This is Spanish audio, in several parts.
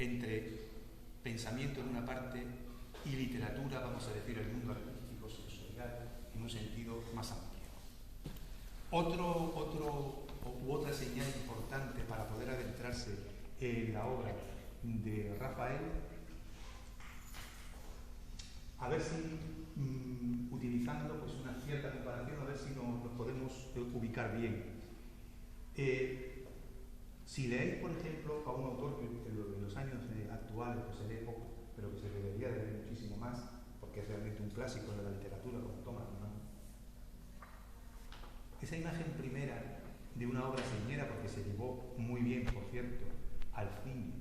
entre pensamiento en una parte y literatura, vamos a decir, el mundo artístico, sensorial, en un sentido más amplio. Otra señal importante para poder adentrarse en la obra de Rafael, a ver si, utilizando pues, una cierta comparación, a ver si nos podemos ubicar bien. Si leéis, por ejemplo, a un autor que en los años actuales pues, se lee poco, pero que se debería de leer muchísimo más, porque es realmente un clásico de la literatura, como Thomas Mann, esa imagen primera de una obra señera, porque se llevó muy bien, por cierto, al cine,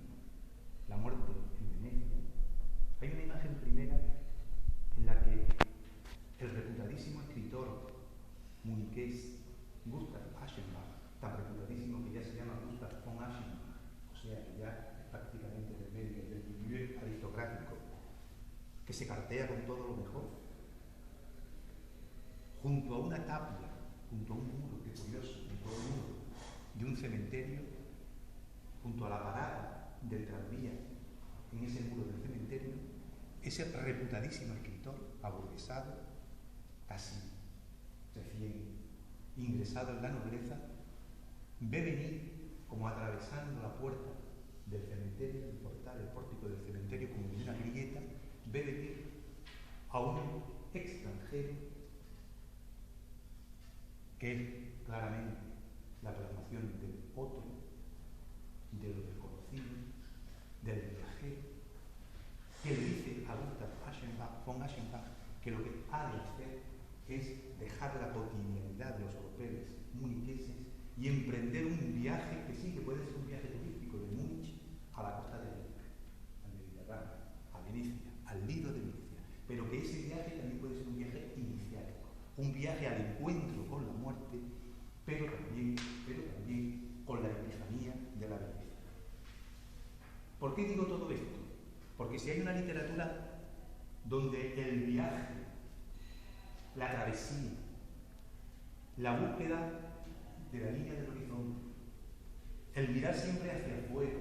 La muerte en Venecia, hay una imagen primera en la que el reputadísimo escritor muniqués Gustav Aschenbach, tan reputadísimo que ya se llama Gustav von Aschenbach, o sea, que ya es prácticamente del medio del milieu aristocrático, que se cartea con todo lo mejor, junto a una tapia, junto a un muro, qué curioso, junto a un muro de un cementerio, junto a la parada del tranvía, en ese muro del cementerio, ese reputadísimo escritor, aburguesado, casi recién ingresado en la nobleza, ve venir, como atravesando la puerta del cementerio, el portal, el pórtico del cementerio, como en una grieta, ve venir a un extranjero que es claramente la plasmación del otro, de lo desconocido, del viajero, que le dice a Gustav von Aschenbach que lo que ha de hacer es dejar la cotidianidad de los hoteles muniqueses y emprender un viaje que sí, que puede ser un viaje turístico de Múnich a la costa de América, al Mediterráneo, a Venecia, al Lido de Venecia, pero que ese viaje también puede ser un viaje iniciático, un viaje al encuentro con la muerte, pero también con la epifanía de la belleza. ¿Por qué digo todo esto? Porque si hay una literatura donde el viaje, la travesía, la búsqueda de la línea del horizonte, el mirar siempre hacia afuera,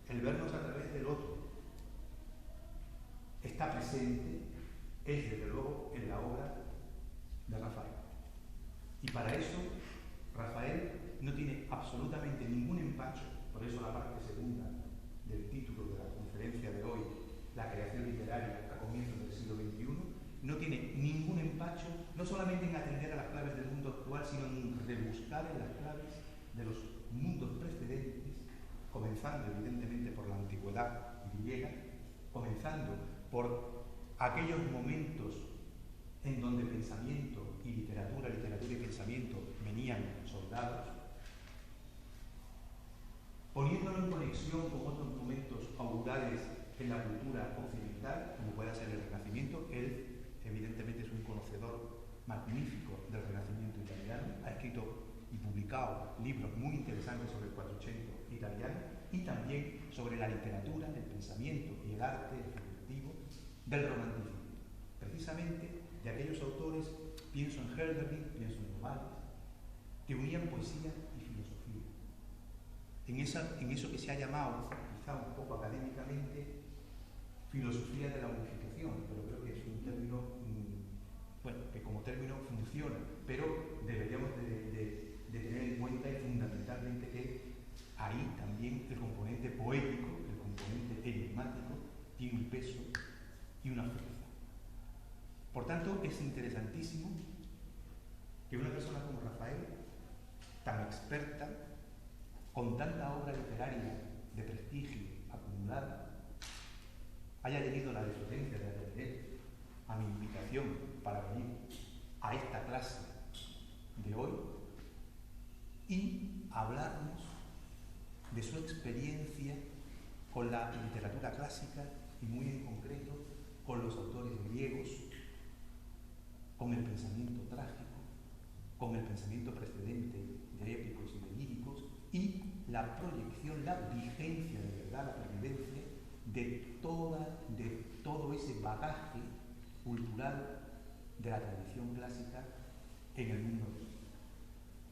el vernos a través del otro, está presente, es desde luego en la obra de Rafael. Y para eso, Rafael no tiene absolutamente ningún empacho, por eso la parte segunda del título de la conferencia de hoy, la creación literaria a comienzos del siglo XXI, no tiene ningún empacho, no solamente en atender a las claves del mundo actual, sino en rebuscar en las claves de los mundos precedentes, comenzando evidentemente por la antigüedad griega, comenzando por aquellos momentos en donde pensamiento y literatura y pensamiento venían soldados, poniéndolo en conexión con otros momentos augurales en la cultura occidental, como pueda ser el Renacimiento. Él, evidentemente, es un conocedor magnífico del Renacimiento italiano, ha escrito y publicado libros muy interesantes sobre el Quattrocento italiano y también sobre la literatura, el pensamiento y el arte figurativo del romanticismo. Precisamente de aquellos autores, pienso en Hölderlin, pienso en Novalis, que unían poesía y filosofía. En eso que se ha llamado, quizá un poco académicamente, filosofía de la unificación, pero creo que es un término, que como término funciona, pero deberíamos de tener en cuenta y fundamentalmente que ahí también el componente poético, el componente enigmático, tiene un peso y una fuerza. Por tanto, es interesantísimo que una persona como Rafael, tan experta, con tanta obra literaria de prestigio acumulada, haya tenido la deferencia de atender a mi invitación para venir a esta clase de hoy y hablarnos de su experiencia con la literatura clásica y muy en concreto con los autores griegos, con el pensamiento trágico, con el pensamiento precedente de épicos y de líricos y la proyección, la vigencia de verdad, la pervivencia de todo ese bagaje cultural de la tradición clásica en el mundo.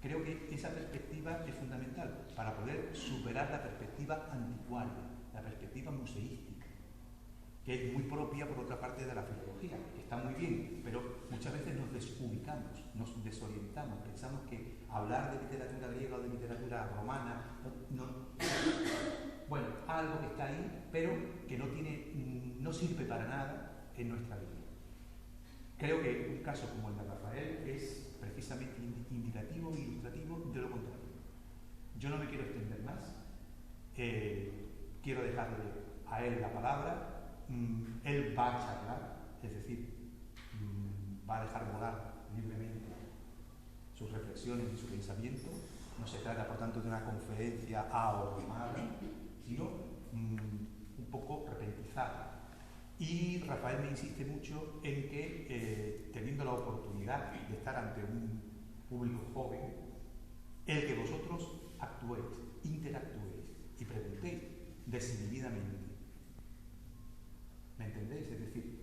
Creo que esa perspectiva es fundamental para poder superar la perspectiva anticuaria, la perspectiva museística, que es muy propia, por otra parte, de la filología, que está muy bien, pero muchas veces nos desubicamos, nos desorientamos, pensamos que hablar de literatura griega o de literatura romana, bueno, algo que está ahí, pero que no sirve para nada en nuestra vida. Creo que un caso como el de Rafael es precisamente indicativo e ilustrativo de lo contrario. Yo no me quiero extender más, quiero dejarle a él la palabra, él va a charlar, es decir, va a dejar volar libremente sus reflexiones y su pensamiento. No se trata, por tanto, de una conferencia ahormada, sino un poco repentizada. Y Rafael me insiste mucho en que, teniendo la oportunidad de estar ante un público joven, el que vosotros actuéis, interactuéis y preguntéis desinhibidamente. ¿Me entendéis? Es decir,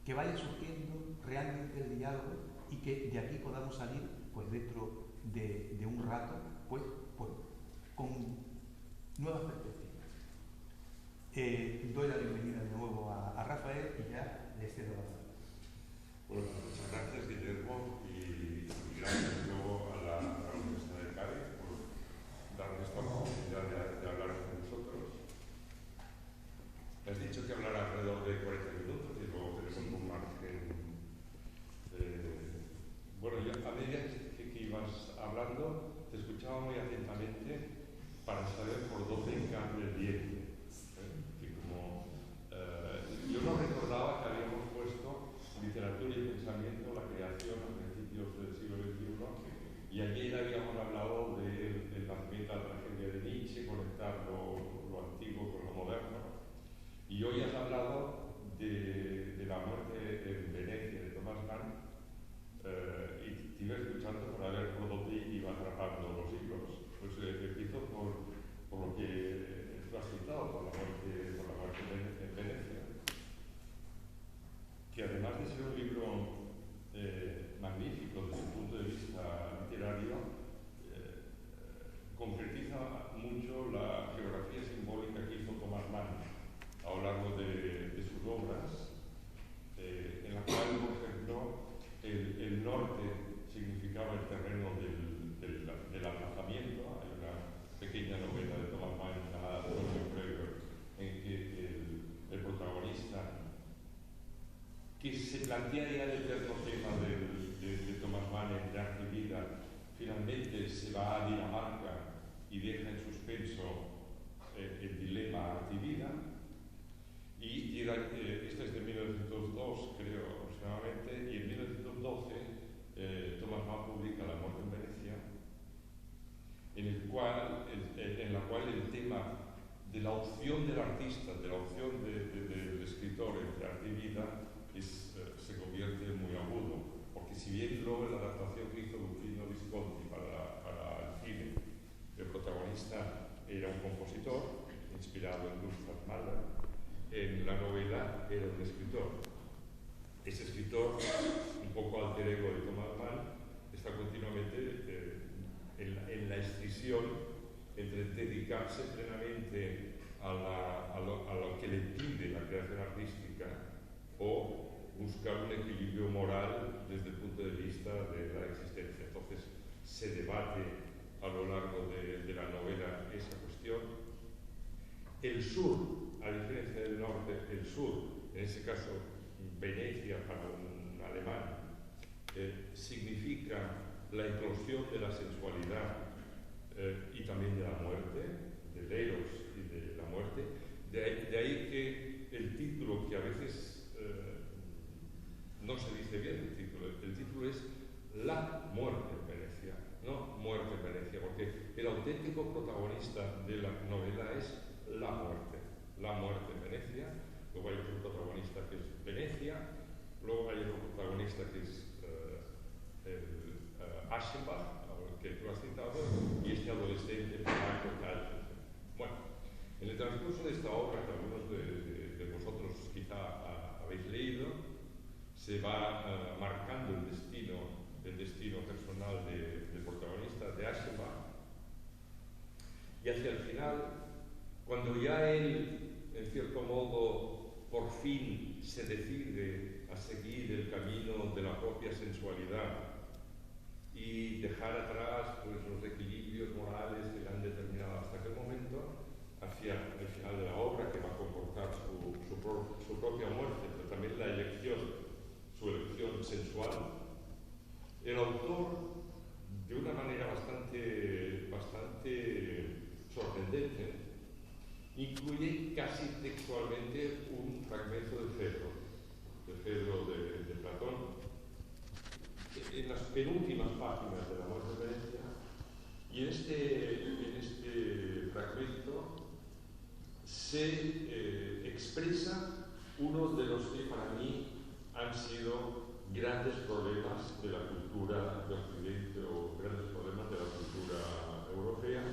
que vaya surgiendo realmente el diálogo y que de aquí podamos salir, pues dentro de un rato, pues con nuevas perspectivas. Doy la bienvenida de nuevo a Rafael y ya le cedo la palabra. Bueno, muchas gracias, Guillermo, y gracias luego a la Universidad de Cádiz por darnos esta oportunidad de hablar con nosotros. Me has dicho que hablará alrededor de 40 minutos y luego tenemos un margen. Bueno, yo a medida que ibas hablando, te escuchaba muy atentamente para saber por dónde encaja el viento. Yo no recordaba que habíamos puesto literatura y pensamiento, la creación a principios del siglo XXI, y ayer habíamos hablado del nacimiento de la tragedia de Nietzsche, conectar lo antiguo con lo moderno, y hoy has hablado de la muerte en Venecia de Thomas Mann, y te iba escuchando para ver por dónde iba atrapando los hilos. Pues empiezo por lo que tú has citado, por la muerte en Venecia, que además de ser un libro magnífico desde el punto de vista literario, concretiza mucho la geografía simbólica que hizo Thomas Mann a lo largo de sus obras, en la cual, por ejemplo, el norte significaba el terreno del aplazamiento. Hay una pequeña novela de Thomas Mann llamada Antonio Prever, en que el protagonista, que se plantea ya el eterno tema de Thomas Mann entre arte y vida, finalmente se va a Dinamarca y deja en suspenso el dilema arte y vida. Y esta es de 1902, creo, aproximadamente, y en 1912 Thomas Mann publica La muerte en Venecia, en la cual el tema de la opción del artista, de la opción del escritor entre arte y vida, se convierte muy agudo, porque si bien luego en la adaptación que hizo Luchino Visconti para el cine, el protagonista era un compositor inspirado en Gustav Mahler, en la novela era un escritor. Ese escritor, un poco alter ego de Thomas Mann, está continuamente en la escisión entre dedicarse plenamente a lo que le pide la creación artística o buscar un equilibrio moral desde el punto de vista de la existencia. Entonces se debate a lo largo de la novela esa cuestión. El sur, a diferencia del norte, el sur, en ese caso Venecia para un alemán, significa la eclosión de la sensualidad y también de la muerte, del eros y de la muerte. De ahí que el título, que a veces no se dice bien el título es La muerte en Venecia, no Muerte en Venecia, porque el auténtico protagonista de la novela es la muerte en Venecia. Luego hay otro protagonista que es Venecia, luego hay otro protagonista que es Aschenbach, que tú has citado, y este adolescente, Michael Calder. Bueno, en el transcurso de esta obra, que algunos de vosotros quizá habéis leído, se va marcando el destino personal del protagonista, de Aschenbach, y hacia el final, cuando ya él, en cierto modo, modo, por fin se decide a seguir el camino de la propia sensualidad y dejar atrás pues, los equilibrios morales que le han determinado hasta aquel momento, hacia el final de la obra, que va a comportar su propia muerte, pero también la elección, su elección sensual. El autor, de una manera bastante sorprendente, incluye casi textualmente un fragmento de Fedro de Platón, en las penúltimas páginas de la Muerte de Venecia, y en este fragmento se expresa uno de los que para mí han sido grandes problemas de la cultura de Occidente o grandes problemas de la cultura europea,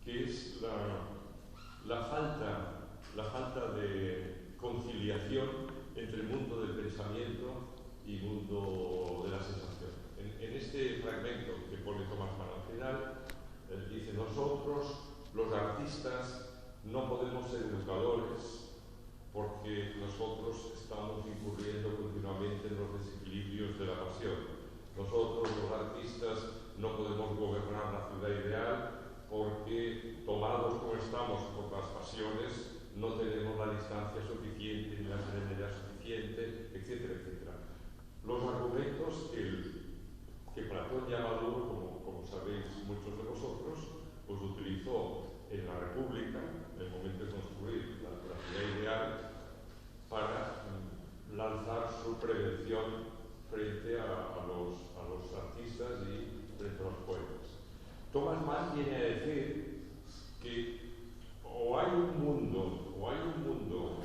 que es la falta de conciliación entre el mundo del pensamiento y el mundo de la sensación. En este fragmento que pone Thomas Mann al final, dice: nosotros, los artistas, no podemos ser educadores porque nosotros estamos incurriendo continuamente en los desequilibrios de la pasión. Nosotros, los artistas, no podemos gobernar la ciudad ideal porque, tomados como estamos por las pasiones, no tenemos la distancia suficiente ni la serenidad suficiente, etcétera, etcétera. Los argumentos que Platón ya maduro, como sabéis muchos de vosotros, pues utilizó en la República, en el momento de construir la ciudad ideal, para lanzar su prevención frente a los artistas y frente a los poetas. Thomas Mann viene a decir que o hay un mundo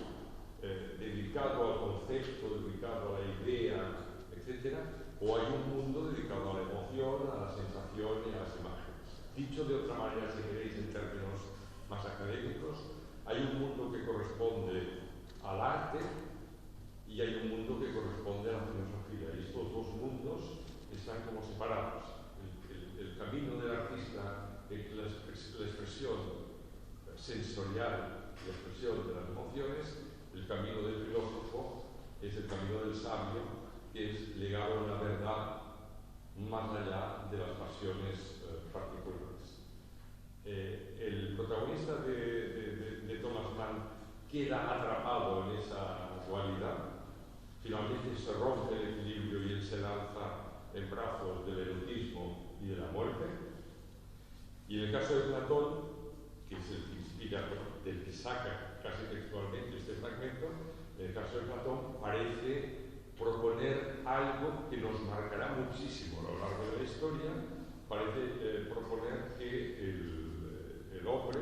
dedicado al concepto, dedicado a la idea, etc., o hay un mundo dedicado a la emoción, a la sensación y a las imágenes. Dicho de otra manera, si queréis, en términos más académicos, hay un mundo que corresponde al arte y hay un mundo que corresponde a la filosofía. Y estos dos mundos están como separados. El camino del artista, la expresión sensorial, la expresión de las emociones, el camino del filósofo es el camino del sabio, que es llegar a una verdad más allá de las pasiones particulares. El protagonista de Thomas Mann queda atrapado en esa dualidad. Finalmente se rompe el equilibrio y él se lanza en brazos del erotismo y de la muerte. Y en el caso de Platón, que es el que inspira, del que saca casi textualmente este fragmento, en el caso de Platón parece proponer algo que nos marcará muchísimo a lo largo de la historia. Parece proponer que el hombre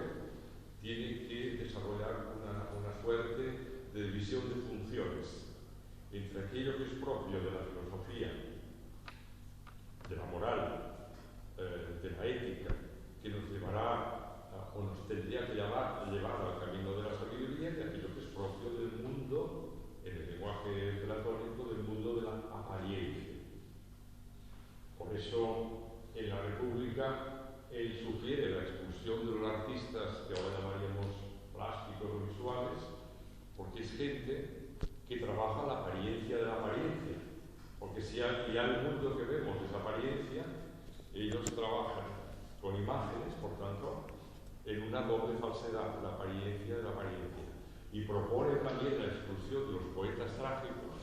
tiene que desarrollar una suerte de división de funciones entre aquello que es propio de la filosofía, de la moral, de la ética, que nos llevará o nos tendría que llevar al camino de la sabiduría, y aquello que es propio del mundo, en el lenguaje platónico, del mundo de la apariencia. Por eso, en la República, él sugiere la expulsión de los artistas, que ahora llamaríamos plásticos o visuales, porque es gente que trabaja la apariencia de la apariencia. Porque si ya el mundo que vemos es apariencia, ellos trabajan con imágenes, por tanto, en una doble falsedad, la apariencia de la apariencia. Y propone también la expulsión de los poetas trágicos,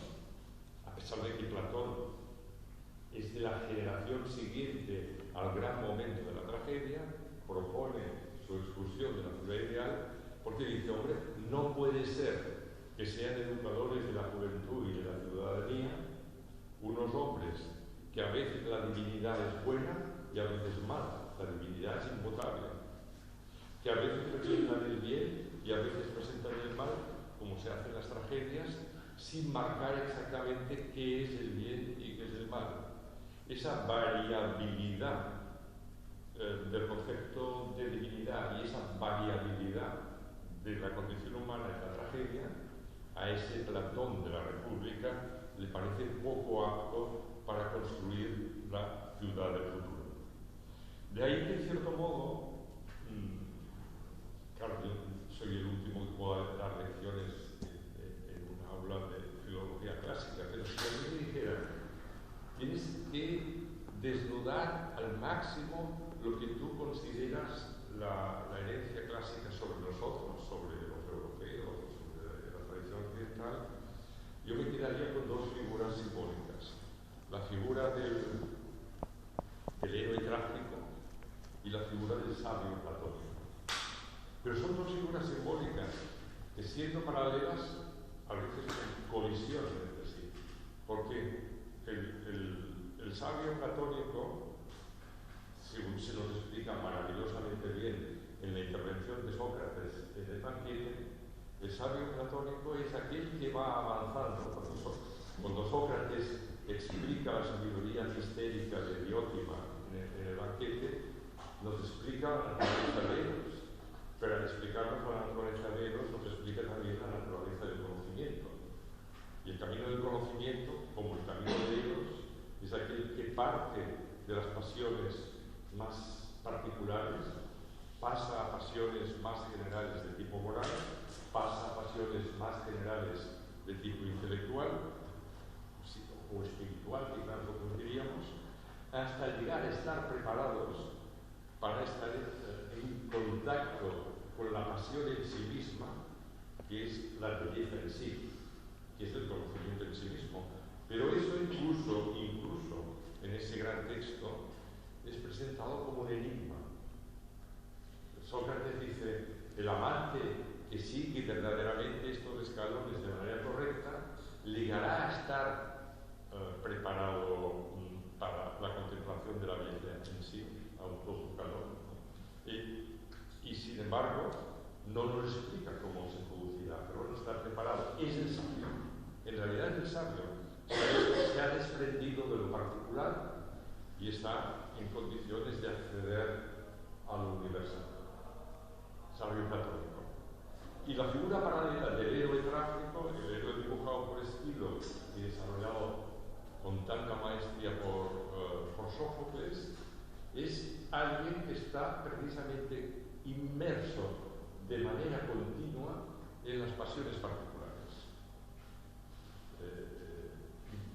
a pesar de que Platón es de la generación siguiente al gran momento de la tragedia, propone su expulsión de la ciudad ideal, porque dice: hombre, no puede ser que sean educadores de la juventud y de la ciudadanía unos hombres que a veces la divinidad es buena y a veces mala. La divinidad es inmutable, que a veces presentan el bien y a veces presentan el mal, como se hace en las tragedias, sin marcar exactamente qué es el bien y qué es el mal. Esa variabilidad del concepto de divinidad y esa variabilidad de la condición humana en la tragedia, a ese Platón de la República le parece poco apto para construir la ciudad del futuro. De ahí que, en cierto modo, claro, yo soy el último que pueda dar lección máximo lo que tú consideras la herencia clásica sobre nosotros, sobre los europeos, sobre la tradición occidental, yo me quedaría con dos figuras simbólicas. La figura del héroe trágico y la figura del sabio platónico. Pero son dos figuras simbólicas que, siendo paralelas, a veces colisionan entre sí. Porque el sabio platónico, según se nos explica maravillosamente bien en la intervención de Sócrates en el banquete, el sabio platónico es aquel que va avanzando. Cuando Sócrates explica la sabiduría mistérica de Diótima en el banquete, nos explica la naturaleza de Eros, pero al explicarnos la naturaleza de Eros nos explica también la naturaleza del conocimiento. Y el camino del conocimiento, como el camino de Eros, es aquel que parte de las pasiones más particulares, pasa a pasiones más generales de tipo moral, pasa a pasiones más generales de tipo intelectual o espiritual, quizás lo diríamos, hasta llegar a estar preparados para estar en contacto con la pasión en sí misma, que es la belleza en sí, que es el conocimiento en sí mismo. Pero eso incluso en ese gran texto es presentado como un enigma. Sócrates dice, el amante que sigue verdaderamente estos escalones de manera correcta, llegará a estar preparado para la contemplación de la belleza en sí, autosucalón. Y sin embargo, no nos explica cómo se producirá, pero no está preparado. Es el sabio. En realidad es el sabio. Se ha desprendido de lo particular y está en condiciones de acceder a lo universal. Sabio platónico. Y la figura paralela del héroe trágico, el héroe dibujado por Esquilo y desarrollado con tanta maestría por Sófocles, es alguien que está precisamente inmerso de manera continua en las pasiones particulares.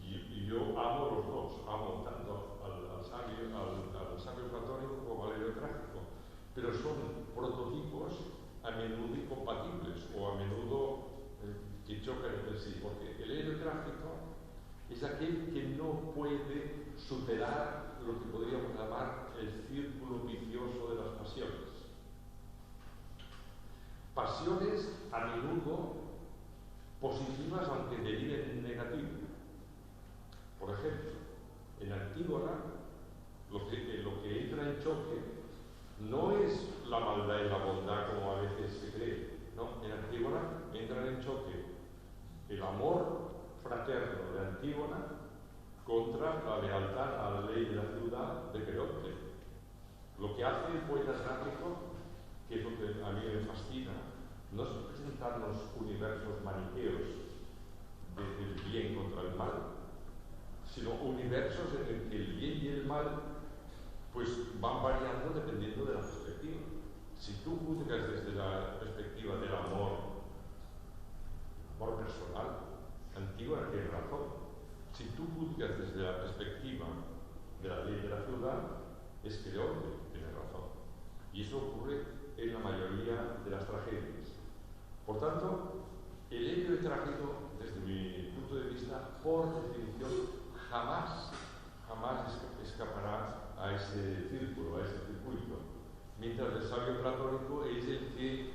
Y yo amo los dos, amo tanto al sabio platónico como al héroe trágico, pero son prototipos a menudo incompatibles o a menudo que chocan entre sí, porque el héroe trágico es aquel que no puede superar lo que podríamos llamar el círculo vicioso de las pasiones. Pasiones a menudo positivas aunque deriven en negativo. Por ejemplo, en Antígona lo que entra en choque no es la maldad y la bondad como a veces se cree, ¿no? En Antígona entran en choque el amor fraterno de Antígona contra la lealtad a la ley de la ciudad de Creonte. Lo que hace el poeta gráfico, que es lo que a mí me fascina, no es presentarnos universos maniqueos del bien contra el mal, sino universos en el que el bien y el mal pues van variando dependiendo de la perspectiva. Si tú juzgas desde la perspectiva del amor personal, Antígona tiene razón. Si tú juzgas desde la perspectiva de la ley de la ciudad, es que Creonte tiene razón. Y eso ocurre en la mayoría de las tragedias. Por tanto, el héroe trágico, desde mi punto de vista, por definición, jamás escapará a ese círculo, a ese circuito. Mientras el sabio platónico es el que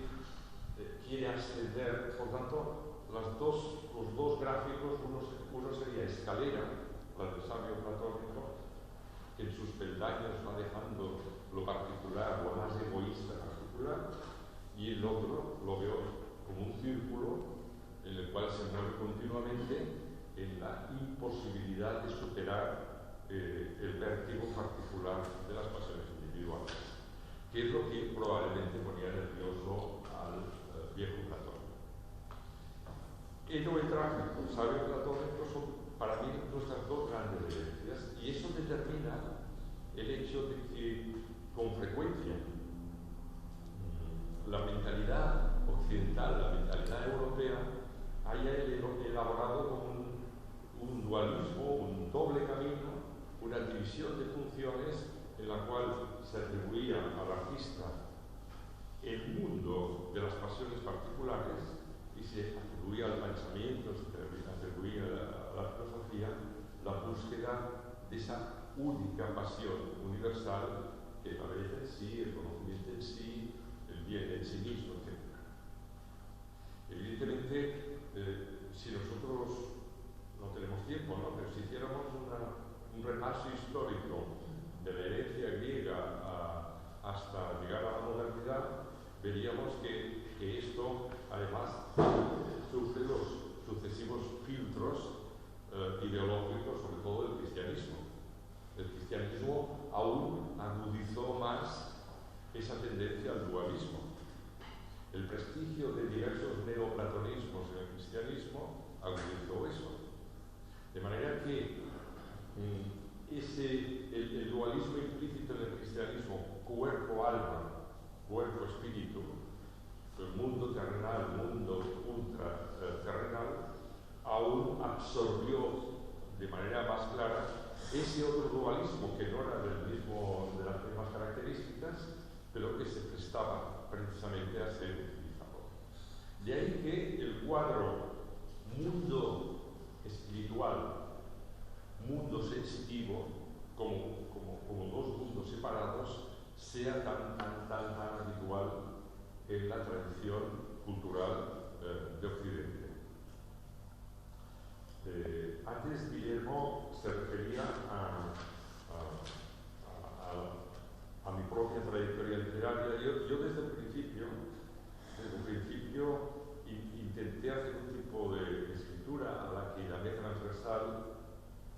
quiere ascender. Por tanto, los dos gráficos, uno sería escalera, la del sabio platónico, que en sus peldaños va dejando lo particular, lo más egoísta particular, y el otro lo veo como un círculo en el cual se mueve continuamente en la imposibilidad de superar el vértigo particular de las pasiones individuales, que es lo que probablemente ponía nervioso al viejo Platón. Héroe trágico, sabio platónico son para mí nuestras dos grandes herencias, y eso determina el hecho de que con frecuencia la mentalidad occidental, la mentalidad europea, haya elaborado como un dualismo, un doble camino, una división de funciones en la cual se atribuía al artista el mundo de las pasiones particulares y se atribuía al pensamiento, se atribuía a la filosofía la búsqueda de esa única pasión universal que es la belleza en sí, el conocimiento en sí, el bien en sí mismo, etc. Evidentemente, si nosotros no tenemos tiempo, ¿no? Pero si hiciéramos un repaso histórico de la herencia griega hasta llegar a la modernidad, veríamos que esto además sufre los sucesivos filtros ideológicos, sobre todo del cristianismo. El cristianismo aún agudizó más esa tendencia al dualismo. El prestigio de diversos neoplatonismos en el cristianismo agudizó eso. De manera que el dualismo implícito en el cristianismo, cuerpo-alma, cuerpo-espíritu, el mundo terrenal, mundo ultraterrenal, aún absorbió de manera más clara ese otro dualismo que no era de las mismas características, pero que se prestaba precisamente a ser utilizado. De ahí que el cuadro mundo espiritual, mundo sensitivo, como dos mundos separados, sea tan habitual en la tradición cultural de Occidente. Antes Guillermo se refería a mi propia trayectoria literaria. Yo desde el principio intenté hacer un tipo de escritura a la que llamé transversal,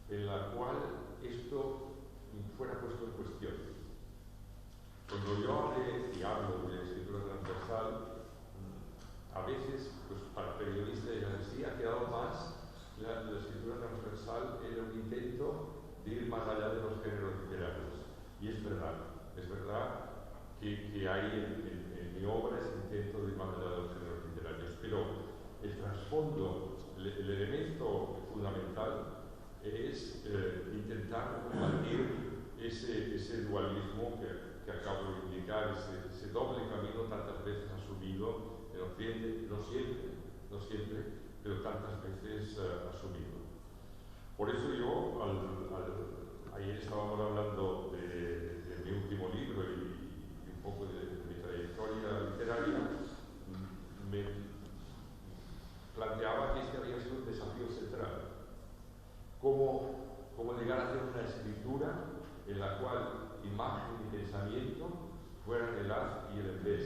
en la cual esto fuera puesto en cuestión. Cuando yo hablo de escritura transversal, a veces, pues para periodistas sí ha quedado más la escritura transversal era un intento de ir más allá de los géneros literarios. Y es verdad que hay en mi obra ese intento de ir más allá de los géneros literarios, pero el trasfondo, el elemento fundamental es intentar combatir ese dualismo que acabo de indicar, ese doble camino tantas veces asumido en Occidente, no siempre, pero tantas veces asumido. Por eso yo, ayer estábamos hablando de mi último libro y un poco de mi trayectoria literaria, me planteaba que este había sido un desafío central. Cómo llegar a hacer una escritura en la cual imagen y pensamiento fueran el haz y el en vez,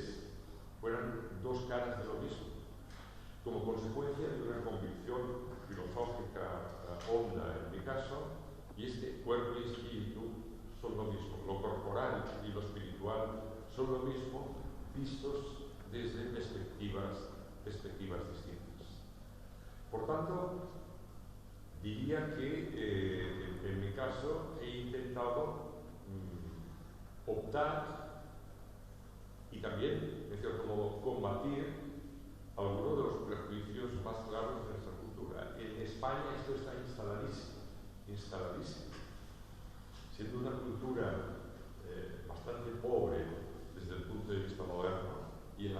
fueran dos caras de lo mismo. Como consecuencia de una convicción filosófica honda en mi caso, y es que cuerpo y espíritu son lo mismo, lo corporal y lo espiritual son lo mismo, vistos desde perspectivas distintas. Por tanto, diría que en mi caso he intentado optar y también, en cierto modo, combatir algunos de los prejuicios más claros de nuestra cultura. En España esto está instaladísimo. Siendo una cultura bastante pobre desde el punto de vista moderno y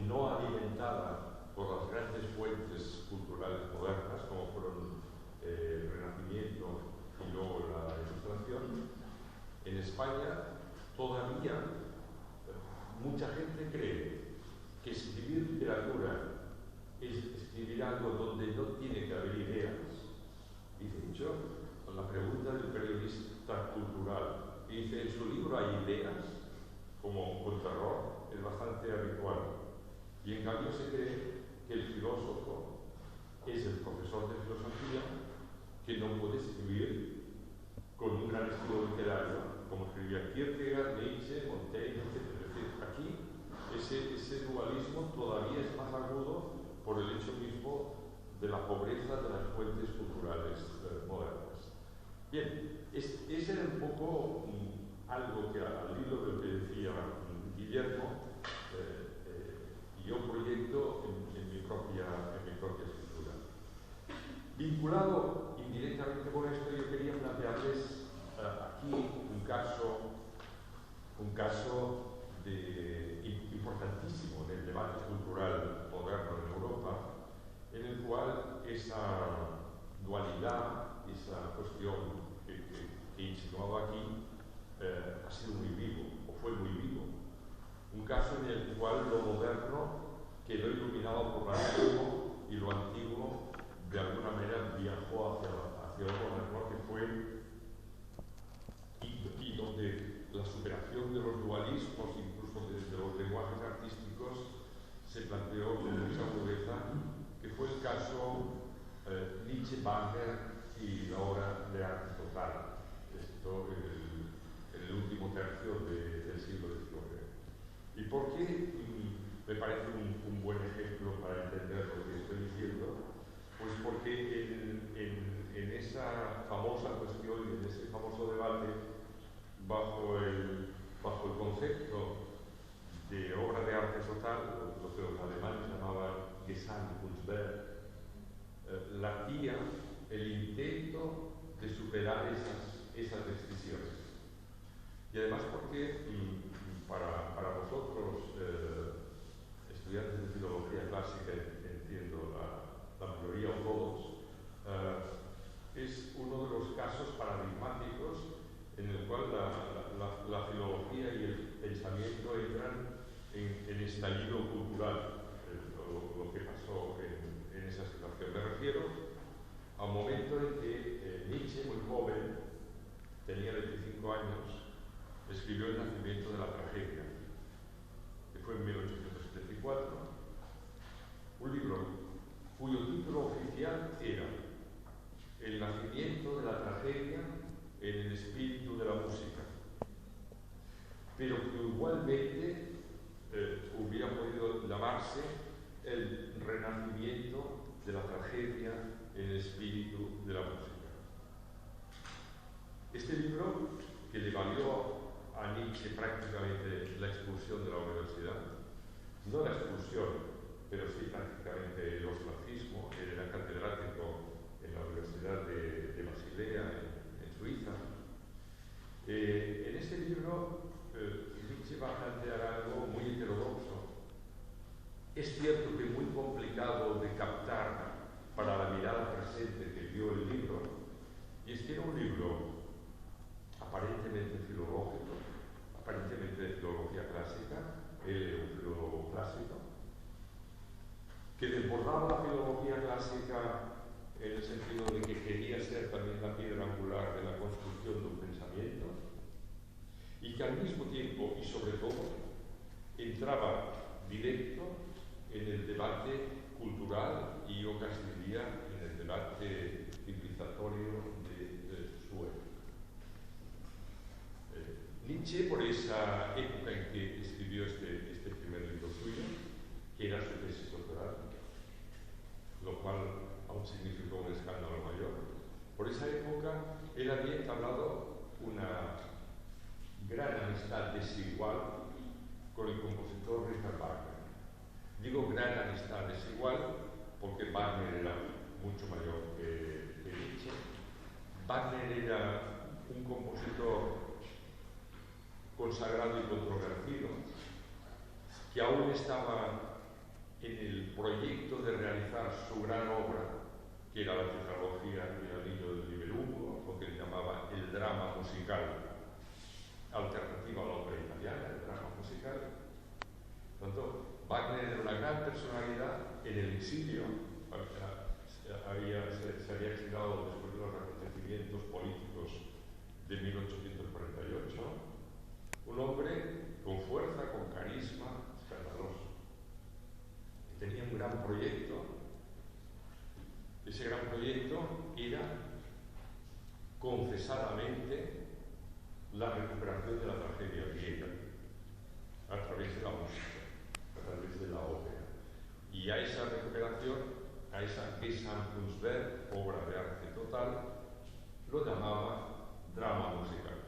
no alimentada por las grandes fuentes culturales modernas, como fueron el Renacimiento y luego la Ilustración, en España todavía mucha gente cree que escribir literatura es escribir algo donde no tiene que haber ideas. Y de hecho, con la pregunta del periodista cultural, que dice, ¿en su libro hay ideas? Como con terror, es bastante habitual. Y en cambio se cree que el filósofo es el profesor de filosofía que no puede escribir con un gran estilo literario, como escribía Kierkegaard, Nietzsche, Montaigne, etc. Es decir, aquí ese dualismo todavía es más agudo por el hecho mismo de la pobreza de las fuentes culturales modernas. Bien, ese era un poco algo que al hilo de lo que decía Guillermo, yo proyecto en mi propia escritura. Vinculado indirectamente con esto, yo quería plantearles aquí un caso un caso importantísimo del debate cultural moderno en Europa, en el cual esa dualidad, esa cuestión que insinuaba aquí, ha sido muy vivo, o fue muy vivo. Un caso en el cual lo moderno quedó iluminado por lo antiguo y lo antiguo de alguna manera viajó hacia lo moderno, que fue y donde la superación de los dualismos, incluso de los lenguajes artísticos, se planteó con mucha agudeza, que fue el caso Nietzsche, Wagner y la obra de arte total. Esto en el último tercio del siglo XIX. ¿Y por qué me parece un buen ejemplo para entender lo que estoy diciendo? Pues porque en esa famosa cuestión y en ese famoso debate, bajo el concepto de obra de arte total, lo que los alemanes llamaban Gesamtkunstwerk, latía el intento de superar esas decisiones. Y además porque para vosotros, estudiantes de filología clásica, entiendo la mayoría o todos, es uno de los casos paradigmáticos en el cual la filología y el pensamiento entran en estallido cultural, lo que pasó en esa situación. Me refiero a un momento en que Nietzsche, muy joven, tenía 25 años, escribió El nacimiento de la tragedia, que fue en 1874, un libro cuyo título oficial era El nacimiento de la tragedia en el espíritu de la música, pero que igualmente hubiera podido llamarse El renacimiento de la tragedia en el espíritu de la música. Este libro, que le valió a Nietzsche prácticamente la expulsión de la universidad, no la expulsión, pero sí prácticamente el ostracismo. Él era catedrático en la Universidad de Basilea, en Suiza. En este libro, Nietzsche va a plantear algo muy heterodoxo. Es cierto que muy complicado de captar para la mirada presente que vio el libro, y es que era un libro aparentemente filológico, aparentemente de filología clásica, él era un filólogo clásico, que desbordaba la filología clásica en el sentido de que quería ser también la piedra angular de la construcción de un pensamiento, y que al mismo tiempo, y sobre todo, entraba directo en el debate cultural y yo casi diría en el debate civilizatorio de su época. Nietzsche, por esa época en que escribió este primer libro suyo, que era su tesis doctoral, lo cual aún significó un escándalo mayor, por esa época él había entablado una gran amistad desigual con el compositor Richard Wagner. Digo gran amistad desigual porque Wagner era mucho mayor que Nietzsche. Wagner era un compositor consagrado y controvertido, que aún estaba en el proyecto de realizar su gran obra, que era la tetralogía del Anillo del Nibelungo, lo que él llamaba el drama musical, alternativa a la ópera italiana, el drama musical. Por tanto, Wagner era una gran personalidad en el exilio, se había exilado después de los acontecimientos políticos de 1848, un hombre con fuerza, con carisma, escandaloso. Tenía un gran proyecto. Ese gran proyecto era confesadamente la recuperación de la tragedia griega a través de la música, a través de la ópera. Y a esa recuperación, a esa Gesamtkunstwerk, obra de arte total, lo llamaba drama musical.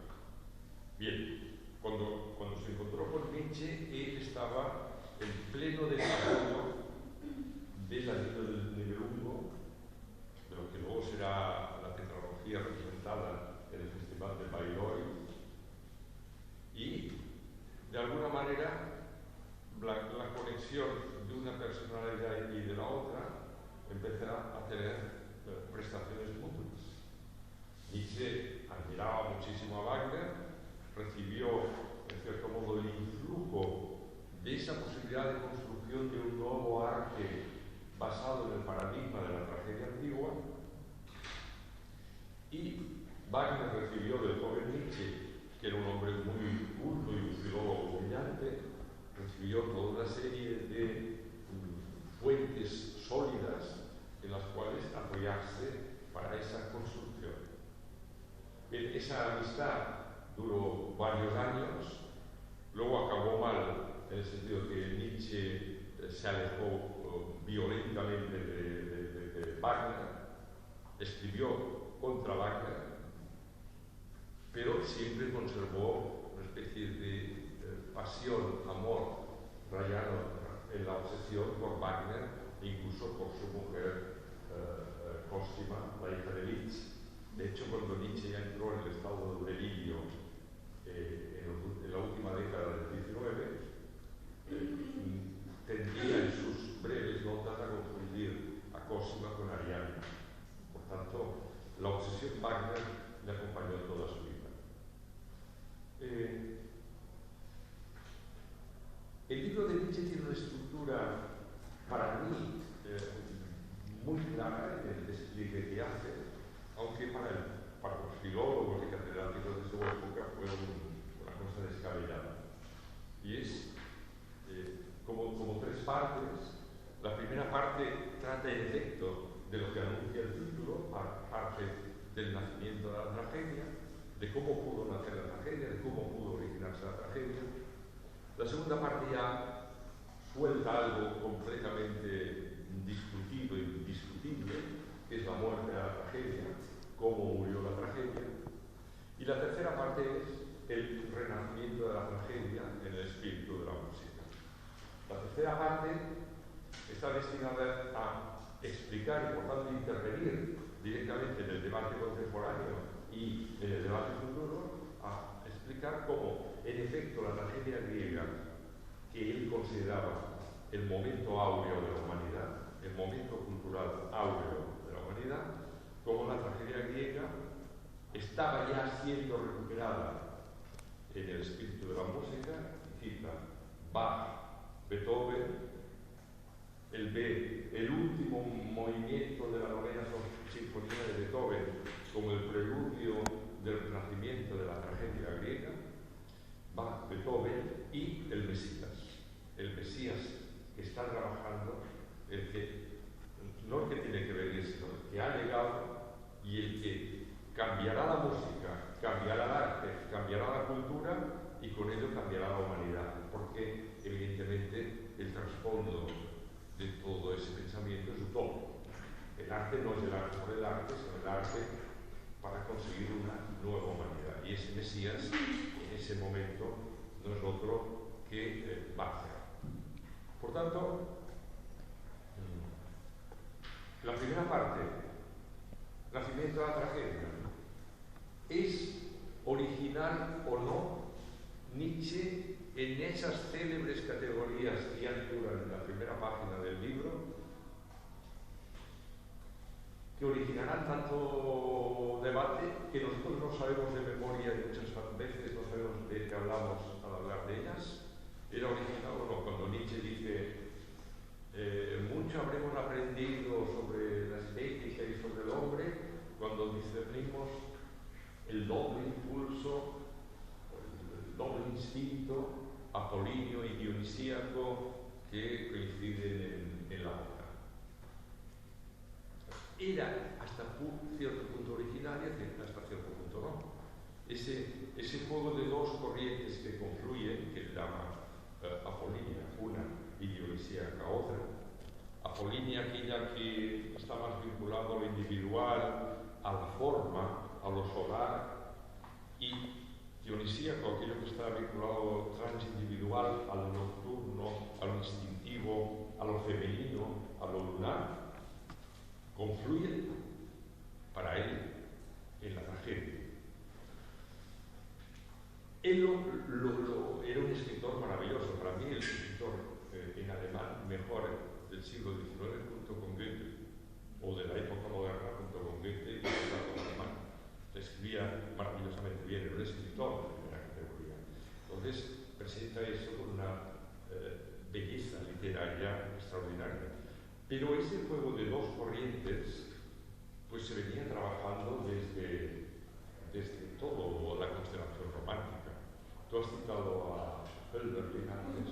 Bien, cuando se encontró con Nietzsche, él estaba en pleno desarrollo del Anillo del Nibelungo, de lo que luego será la tetralogía representada en el Festival de Bayreuth, y empezará a tener prestaciones mutuas. Nietzsche admiraba muchísimo a Wagner, recibió, en cierto modo, el influjo de esa posibilidad de construcción de un nuevo arte basado en el paradigma de la tragedia antigua, y Wagner recibió del joven Nietzsche, que era un hombre muy culto y un filólogo brillante, recibió toda una serie de fuentes sólidas en las cuales apoyarse para esa construcción. Bien, esa amistad duró varios años, luego acabó mal, en el sentido que Nietzsche se alejó violentamente de Wagner, escribió contra Wagner, pero siempre conservó una especie de pasión, amor, rayado en la obsesión por Wagner e incluso por su mujer Cosima, la hija de Liszt. De hecho, cuando Nietzsche ya entró en el estado de delirio en la última década del XIX, tendía en sus breves notas a confundir a Cosima con Ariadna. Por tanto, la obsesión Wagner le acompañó toda su vida. El libro de Nietzsche tiene una estructura, para mí, muy clara en el despliegue que hace, aunque para los filólogos y catedráticos de su época fue una cosa descabellada. Y es como tres partes. La primera parte trata en efecto de lo que anuncia el título, parte del nacimiento de la tragedia, de cómo pudo nacer la tragedia, de cómo pudo originarse la tragedia. La segunda parte ya suelta algo completamente discutido e indiscutible, que es la muerte de la tragedia, cómo murió la tragedia. Y la tercera parte es el renacimiento de la tragedia en el espíritu de la música. La tercera parte está destinada a explicar y, por tanto, intervenir directamente en el debate contemporáneo y en el debate futuro, a explicar cómo, en efecto, la tragedia griega, que él consideraba el momento áureo de la humanidad, el momento cultural áureo de la humanidad, cómo la tragedia griega estaba ya siendo recuperada en el espíritu de la música, y cita Bach, Beethoven, el último movimiento de la novena sinfonía de Beethoven como el preludio del renacimiento de la tragedia griega, Bach, Beethoven y el Mesías que está trabajando, no el que tiene que venir, sino el que ha llegado y el que cambiará la música, cambiará el arte, cambiará la cultura y con ello cambiará la humanidad, porque evidentemente el trasfondo de todo ese pensamiento es utópico. El arte no es el arte por el arte, sino el arte para conseguir una nueva humanidad. Y ese Mesías, en ese momento, no es otro que Bach. Por tanto, la primera parte, nacimiento de la tragedia, es original o no Nietzsche en esas célebres categorías que ya figuran en la primera página del libro, que originarán tanto debate que nosotros no sabemos de memoria y muchas veces no sabemos de qué hablamos al hablar de ellas. ¿Era original o no? Cuando Nietzsche dice mucho habremos aprendido sobre la estética y sobre el hombre cuando discernimos el doble impulso, el doble instinto apolíneo y dionisíaco que coinciden en la obra. Era hasta cierto punto original y hasta cierto punto no. Ese juego de dos corrientes que confluyen, que se llama apolínea una y dionisíaca otra. Apolínea aquella que está más vinculado a lo individual, a la forma, a lo solar, y dionisíaco aquello que está vinculado transindividual, a lo nocturno, a lo instintivo, a lo femenino, a lo lunar, confluyen para él en la tragedia. Él era un escritor maravilloso, para mí el escritor en alemán mejor del siglo XIX junto con Goethe. Pero ese juego de dos corrientes pues se venía trabajando desde toda la constelación romántica. Tú has citado a Hölderlin antes.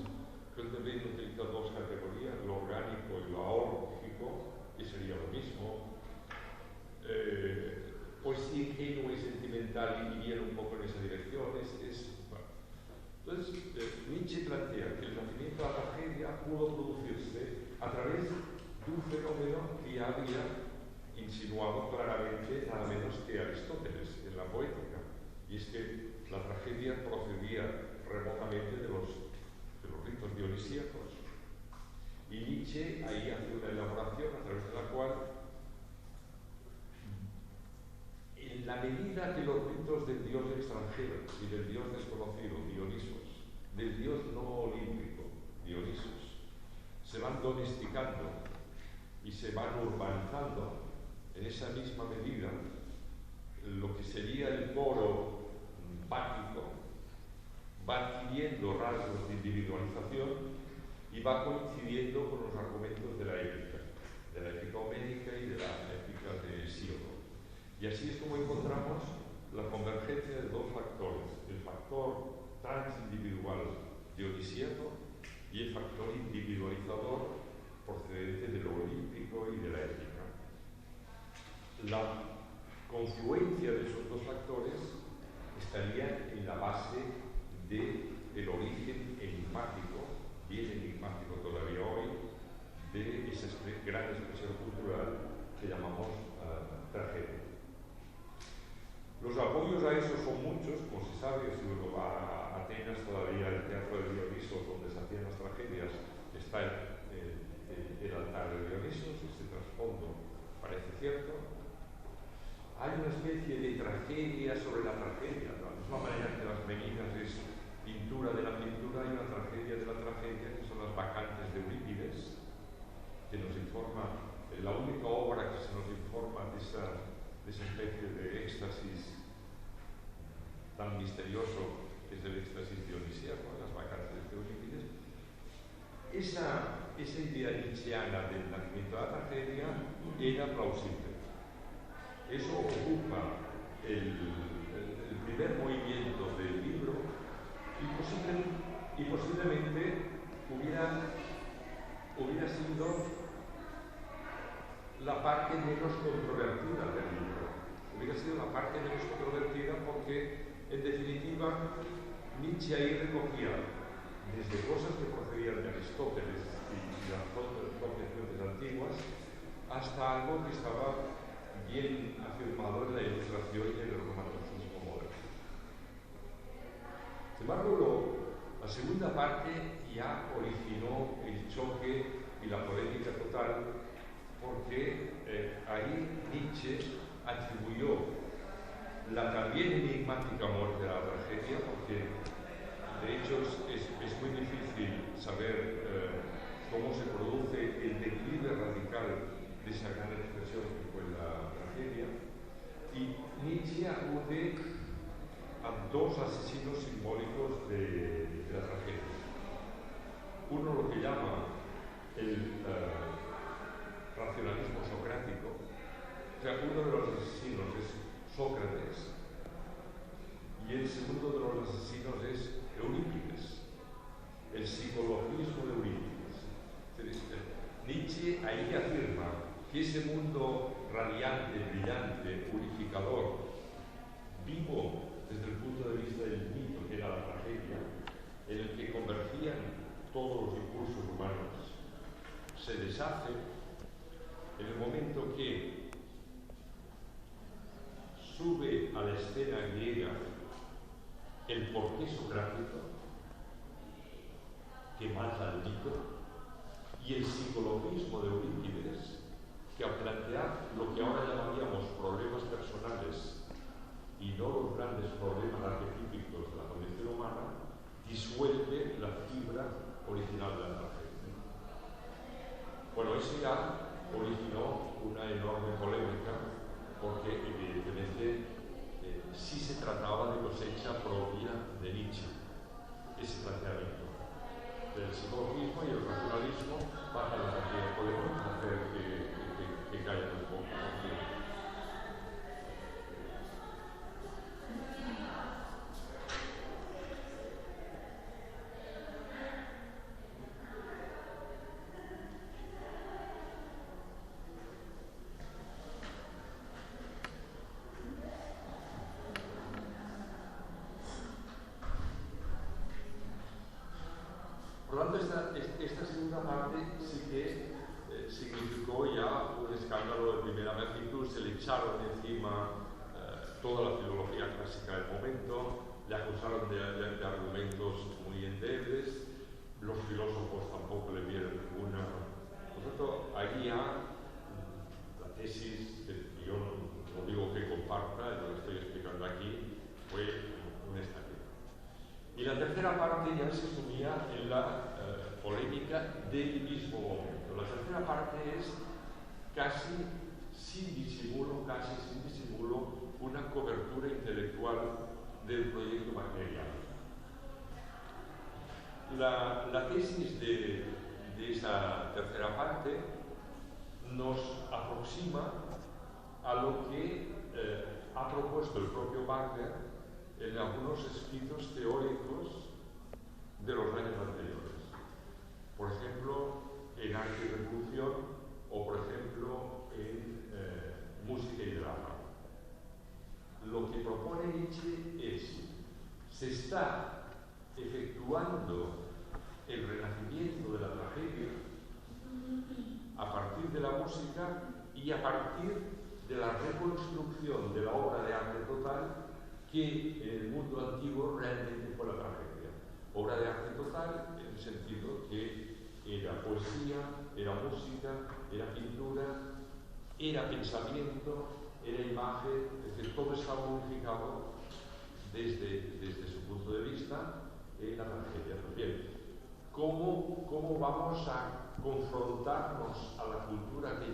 Hölderlin utiliza dos categorías, lo orgánico y lo aórgico, que sería lo mismo. Poesía ingenua y sentimental y viene un poco en esa dirección. Bueno. Entonces, Nietzsche plantea que el nacimiento de la tragedia pudo producirse a través de un fenómeno que ya había insinuado claramente nada menos que Aristóteles en la poética, y es que la tragedia procedía remotamente de los ritos dionisíacos. Y Nietzsche ahí hace una elaboración a través de la cual, en la medida que los ritos del dios extranjero y del dios desconocido, Dionisos, del dios no olímpico, Dionisos, se van domesticando y se van urbanizando, en esa misma medida lo que sería el coro báquico va adquiriendo rasgos de individualización y va coincidiendo con los argumentos de la épica homénica y de la épica de Hesíodo. Y así es como encontramos la convergencia de dos factores, el factor transindividual dionisíaco y el factor individualizador procedente de lo olímpico y de la épica. La confluencia de esos dos factores estaría en la base del origen enigmático, bien enigmático todavía hoy, de esa gran expresión cultural que llamamos tragedia. Los apoyos a eso son muchos, como se sabe, si uno va a Atenas todavía el teatro de Dionisos, donde se hacían las tragedias, está el altar de Dionisos, ese trasfondo parece cierto. Hay una especie de tragedia sobre la tragedia, de la misma manera que las Meninas es pintura de la pintura, hay una tragedia de la tragedia, que son las Bacantes de Eurípides, que nos informa, la única obra que se nos informa de esa especie de éxtasis tan misterioso que es el éxtasis dionisíaco, las Bacantes de Eurípides. Esa idea nietzscheana del nacimiento de la tragedia era plausible. Eso ocupa el primer movimiento del libro y posiblemente hubiera sido la parte menos controvertida del libro. Hubiera sido la parte menos controvertida porque, en definitiva, Nietzsche ahí recogía desde cosas que procedían de Aristóteles y las concepciones antiguas hasta algo que estaba bien afirmado en la Ilustración y en el romanticismo moderno. Sin embargo, la segunda parte ya originó el choque y la polémica total, porque ahí Nietzsche atribuyó la también enigmática muerte a la tragedia, porque de hecho es muy difícil saber cómo se produce el declive radical de esa gran expresión que fue la tragedia, y Nietzsche acude a dos asesinos simbólicos de la tragedia. Uno lo que llama el racionalismo socrático, o sea, uno de los asesinos es Sócrates y el segundo de los asesinos es Eurípides, el psicologismo de Eurípides. Nietzsche ahí afirma que ese mundo radiante, brillante, unificador, vivo desde el punto de vista del mito, que era la tragedia, en el que convergían todos los impulsos humanos, se deshace en el momento que sube a la escena griega el porqué socrático, que mata al mito, y el psicologismo de Eurípides, que al plantear lo que ahora llamaríamos problemas personales y no los grandes problemas arquetípicos de la condición humana, disuelve la fibra original de la tragedia. Bueno, eso ya originó una enorme polémica, porque evidentemente sí se trataba de cosecha propia de Nietzsche, ese planteamiento del psicologismo y el racionalismo bájalas aquí, podemos hacer que callen un poco. Por lo tanto, esta segunda parte sí que significó ya un escándalo de primera magnitud. Se le echaron encima toda la filología clásica del momento, le acusaron de argumentos muy endebles, los filósofos tampoco le vieron ninguna. Por lo tanto, ahí ya la tesis, que yo no digo que comparta, lo que estoy explicando aquí, fue un estallido. Y la tercera parte ya se sumía en la polémica del mismo momento. La tercera parte es casi sin disimulo, una cobertura intelectual del proyecto wagneriano. La tesis de esa tercera parte nos aproxima a lo que ha propuesto el propio Wagner en algunos escritos teóricos de los años anteriores. Por ejemplo, en Arte y Revolución o, por ejemplo, en Música y Drama. Lo que propone Nietzsche es: se está efectuando el renacimiento de la tragedia a partir de la música y a partir de la reconstrucción de la obra de arte total que en el mundo antiguo realmente fue la tragedia. Obra de arte total en el sentido que era poesía, era música, era pintura, era pensamiento, era imagen, es decir, todo estaba unificado desde su punto de vista en la tragedia. Pues bien, ¿cómo vamos a confrontarnos a la cultura que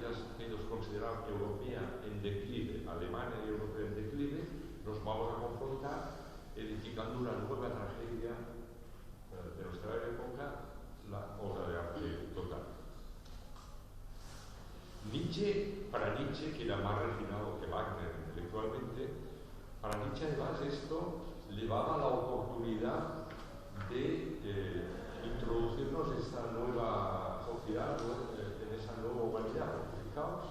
ellos consideraban europea en declive, alemana y europea en declive? Nos vamos a confrontar edificando una nueva tragedia de nuestra época, la obra de arte total. Para Nietzsche, que era más refinado que Wagner intelectualmente, para Nietzsche además esto le daba la oportunidad de introducirnos en esta nueva sociedad, en esa nueva humanidad. Fijaos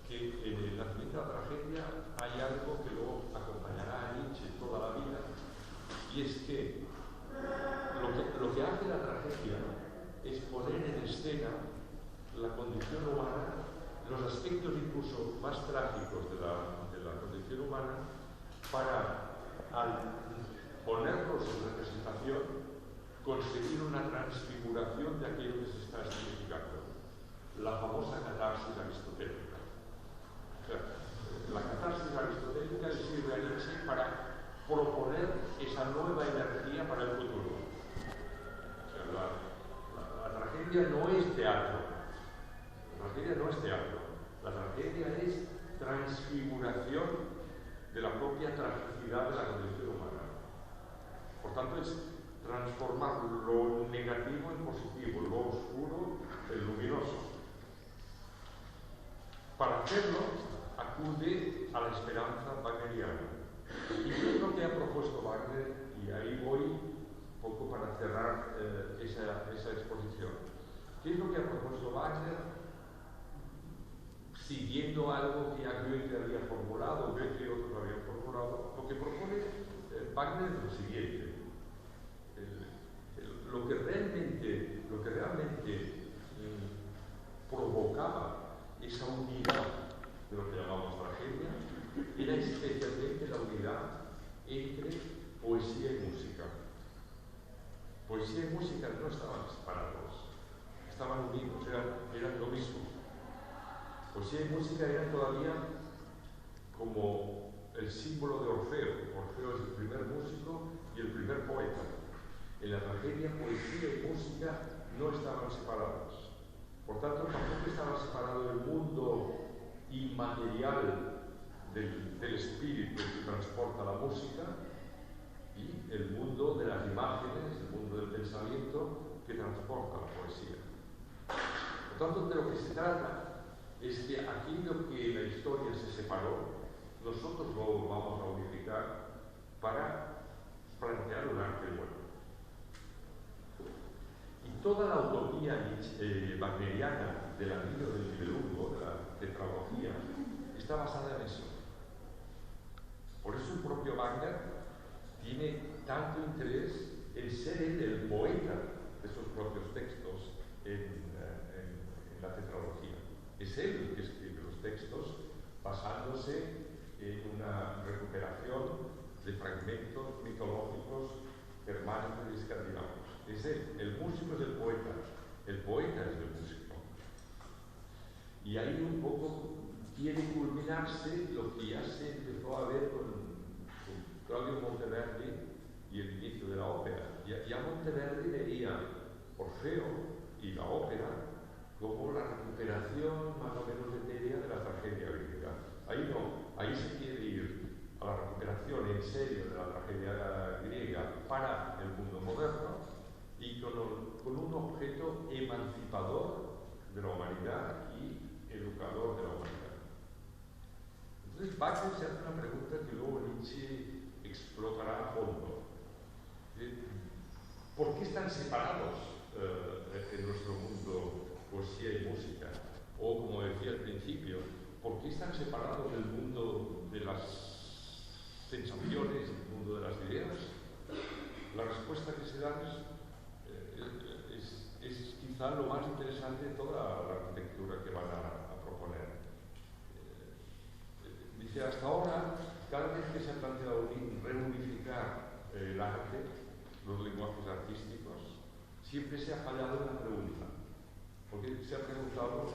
que en el nacimiento de la tragedia hay algo que luego acompañará a Nietzsche toda la vida, y es que lo que hace la tragedia es poner en escena la condición humana, los aspectos incluso más trágicos de la condición humana, para, al ponerlos en representación, conseguir una transfiguración de aquello que se está significando. La famosa catarsis aristotélica. O sea, la catarsis aristotélica le sirve a Nietzsche para proponer esa nueva energía para el futuro. O sea, la tragedia no es teatro. La tragedia no es teatro. La tragedia es transfiguración de la propia tragicidad de la condición humana. Por tanto, es transformar lo negativo en positivo, lo oscuro en luminoso. Para hacerlo, acude a la esperanza wagneriana. ¿Y qué es lo que ha propuesto Wagner? Y ahí voy un poco para cerrar esa exposición. ¿Qué es lo que ha propuesto Wagner? Siguiendo algo que ya Goethe había formulado, Goethe y otros habían formulado, lo que propone Wagner es lo siguiente. Lo que realmente provocaba esa unidad de lo que llamamos tragedia era especialmente la unidad entre poesía y música. Poesía y música no estaban separados, estaban unidos, eran lo mismo. Poesía y música eran todavía como el símbolo de Orfeo. Orfeo es el primer músico y el primer poeta. En la tragedia, poesía y música no estaban separados. Por tanto, tampoco estaba separado el mundo inmaterial del espíritu que transporta la música y el mundo de las imágenes, el mundo del pensamiento que transporta la poesía. Por tanto, de lo que se trata es que aquello que en la historia se separó, nosotros lo vamos a unificar para plantear un arte bueno. Y toda la utopía wagneriana del anillo del Nibelungo, de la tetralogía, está basada en eso. Por eso el propio Wagner tiene tanto interés en ser él el poeta de sus propios textos en la tetralogía. Es él el que escribe los textos basándose en una recuperación de fragmentos mitológicos germánicos y escandinavos. Es él, el músico es el poeta es el músico. Y ahí un poco quiere culminarse lo que ya se empezó a ver con Claudio Monteverdi y el inicio de la ópera. Ya Monteverdi veía Orfeo y la ópera como la recuperación más o menos etérea de la tragedia griega. Ahí no, ahí se quiere ir a la recuperación en serio de la tragedia griega para el mundo moderno y con un objeto emancipador de la humanidad y educador de la humanidad. Entonces Wagner se hace una pregunta que luego Nietzsche explotará a fondo. ¿Por qué están separados en nuestro mundo poesía y música? O, como decía al principio, ¿por qué están separados del mundo de las sensaciones y el mundo de las ideas? La respuesta que se da es quizá lo más interesante de toda la arquitectura que van a proponer. Dice, hasta ahora, cada vez que se ha planteado reunificar el arte, los lenguajes artísticos, siempre se ha fallado en la pregunta. Porque se ha preguntado